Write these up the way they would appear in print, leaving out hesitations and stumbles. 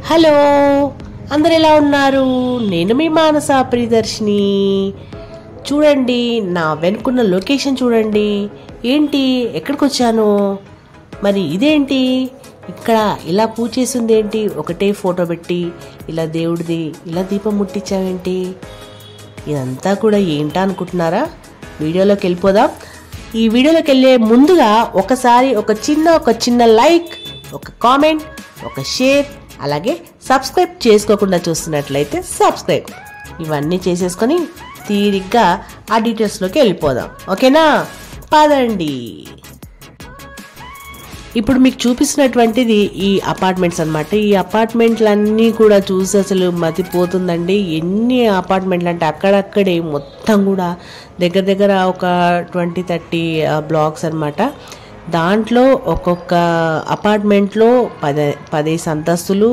Hello, అందరు ఎలా ఉన్నారు? నేను మీ మానస ప్రియదర్శిని. చూడండి, నా వెనుకున్న లొకేషన్ చూడండి. ఏంటి, ఎక్కడికి వచ్చాను? మరి ఇదేంటి ఇక్కడ ఇలా పూజ చేసింది ఏంటి? ఒకటే ఫోటో పెట్టి ఇలా దేవుడిది ఇలా దీపం ముట్టించావేంటి? ఇదంతా కూడా ఏంటా అనుకుంటున్నారా? వీడియోలోకి వెళ్ళిపోదాం. ఈ వీడియోలోకి వెళ్ళే ముందుగా ఒకసారి ఒక చిన్న లైక్, ఒక కామెంట్, ఒక షేర్, అలాగే సబ్స్క్రైబ్ చేసుకోకుండా చూస్తున్నట్లయితే సబ్స్క్రైబ్, ఇవన్నీ చేసేసుకొని తీరిగ్గా ఆ డీటెయిల్స్లోకి వెళ్ళిపోదాం. ఓకేనా? పదండి. ఇప్పుడు మీకు చూపిస్తున్నటువంటిది ఈ అపార్ట్మెంట్స్ అన్నమాట. ఈ అపార్ట్మెంట్లన్నీ కూడా చూసి అసలు మతిపోతుందండి. ఎన్ని అపార్ట్మెంట్లు అంటే అక్కడక్కడే మొత్తం కూడా దగ్గర ఒక 20-30 బ్లాక్స్ అన్నమాట. దాంట్లో ఒక్కొక్క అపార్ట్మెంట్లో 10 అంతస్తులు,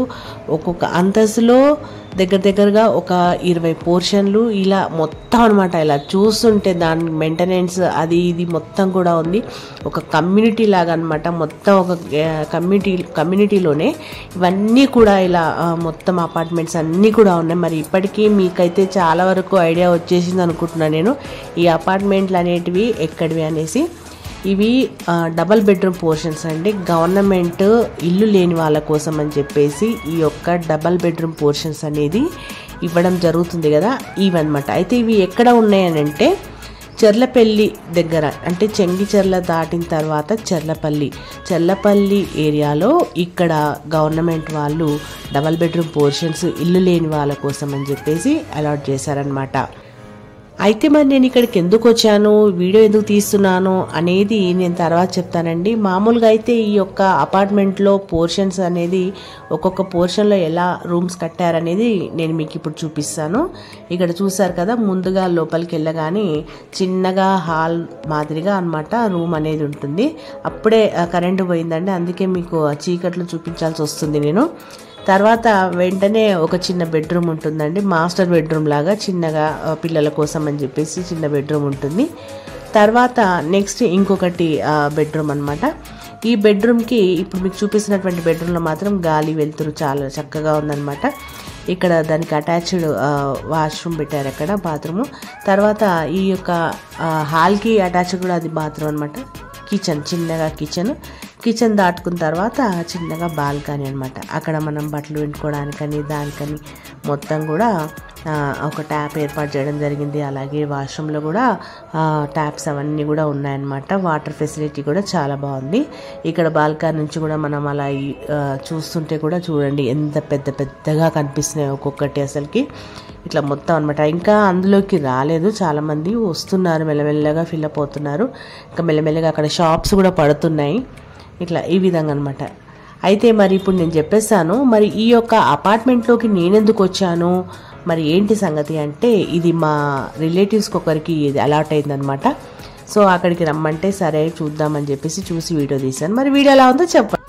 ఒక్కొక్క అంతస్తులో దగ్గరగా ఒక 20 పోర్షన్లు, ఇలా మొత్తం అనమాట. ఇలా చూస్తుంటే దాని మెయింటెనెన్స్ అది ఇది మొత్తం కూడా ఉంది. ఒక కమ్యూనిటీ లాగా అనమాట. మొత్తం ఒక కమ్యూనిటీలోనే ఇవన్నీ కూడా ఇలా మొత్తం అపార్ట్మెంట్స్ అన్నీ కూడా ఉన్నాయి. మరి ఇప్పటికీ మీకైతే చాలా వరకు ఐడియా వచ్చేసింది అనుకుంటున్నాను నేను, ఈ అపార్ట్మెంట్లు అనేటివి ఎక్కడివి అనేసి. ఇవి డబల్ బెడ్రూమ్ పోర్షన్స్ అండి. గవర్నమెంట్ ఇల్లు లేని వాళ్ళ కోసం అని చెప్పేసి ఈ యొక్క డబల్ బెడ్రూమ్ పోర్షన్స్ అనేది ఇవ్వడం జరుగుతుంది కదా, ఇవన్నమాట. అయితే ఇవి ఎక్కడ ఉన్నాయనంటే చెర్లపల్లి దగ్గర, అంటే చెంగిచెర్ల దాటిన తర్వాత చెర్లపల్లి ఏరియాలో ఇక్కడ గవర్నమెంట్ వాళ్ళు డబల్ బెడ్రూమ్ పోర్షన్స్ ఇల్లు లేని వాళ్ళ కోసం అని చెప్పేసి అలాట్ చేశారనమాట. అయితే మరి నేను ఇక్కడికి ఎందుకు వచ్చాను, వీడియో ఎందుకు తీస్తున్నాను అనేది నేను తర్వాత చెప్తానండి. మామూలుగా అయితే ఈ యొక్క అపార్ట్మెంట్లో పోర్షన్స్ అనేది ఒక్కొక్క పోర్షన్లో ఎలా రూమ్స్ కట్టారనేది నేను మీకు ఇప్పుడు చూపిస్తాను. ఇక్కడ చూసారు కదా, ముందుగా లోపలికి వెళ్ళగానే చిన్నగా హాల్ మాదిరిగా అన్నమాట రూమ్ అనేది ఉంటుంది. అప్పుడే కరెంటు పోయిందండి, అందుకే మీకు చీకట్లో చూపించాల్సి వస్తుంది నేను. తర్వాత వెంటనే ఒక చిన్న బెడ్రూమ్ ఉంటుందండి, మాస్టర్ బెడ్రూమ్ లాగా చిన్నగా పిల్లల కోసం అని చెప్పేసి చిన్న బెడ్రూమ్ ఉంటుంది. తర్వాత నెక్స్ట్ ఇంకొకటి బెడ్రూమ్ అనమాట. ఈ బెడ్రూమ్కి ఇప్పుడు మీకు చూపిస్తున్నటువంటి బెడ్రూమ్లో మాత్రం గాలి వెలుతురు చాలా చక్కగా ఉందన్నమాట. ఇక్కడ దానికి అటాచ్డ్ వాష్రూమ్ పెట్టారు, అక్కడ బాత్రూము. తర్వాత ఈ యొక్క హాల్కి అటాచ్డ్ కూడా అది బాత్రూమ్ అనమాట. చిన్నగా కిచెన్ దాటుకున్న తర్వాత చిన్నగా బాల్కనీ అనమాట. అక్కడ మనం బట్టలు పెట్టుకోవడానికని దానికని మొత్తం కూడా ఒక ట్యాప్ ఏర్పాటు చేయడం జరిగింది. అలాగే వాష్రూమ్లో కూడా ట్యాప్స్ అవన్నీ కూడా ఉన్నాయన్నమాట. వాటర్ ఫెసిలిటీ కూడా చాలా బాగుంది. ఇక్కడ బాల్కనీ నుంచి కూడా మనం అలా చూస్తుంటే కూడా చూడండి ఎంత పెద్దగా కనిపిస్తున్నాయి ఒక్కొక్కటి అసలుకి. ఇట్లా మొత్తం అనమాట. ఇంకా అందులోకి రాలేదు, చాలామంది వస్తున్నారు, మెల్లమెల్లగా ఫిల్అప్ అవుతున్నారు. ఇంకా మెల్లమెల్లగా అక్కడ షాప్స్ కూడా పడుతున్నాయి. ఇట్లా ఈ విధంగా అనమాట. అయితే మరి ఇప్పుడు నేను చెప్పేస్తాను, మరి ఈ యొక్క అపార్ట్మెంట్లోకి నేనెందుకు వచ్చాను, మరి ఏంటి సంగతి అంటే, ఇది మా రిలేటివ్స్కి ఒకరికి ఇది అలాట్ అయిందనమాట. సో అక్కడికి రమ్మంటే సరే చూద్దామని చెప్పేసి చూసి వీడియో తీశాను. మరి వీడియో ఎలా ఉందో చెప్పండి.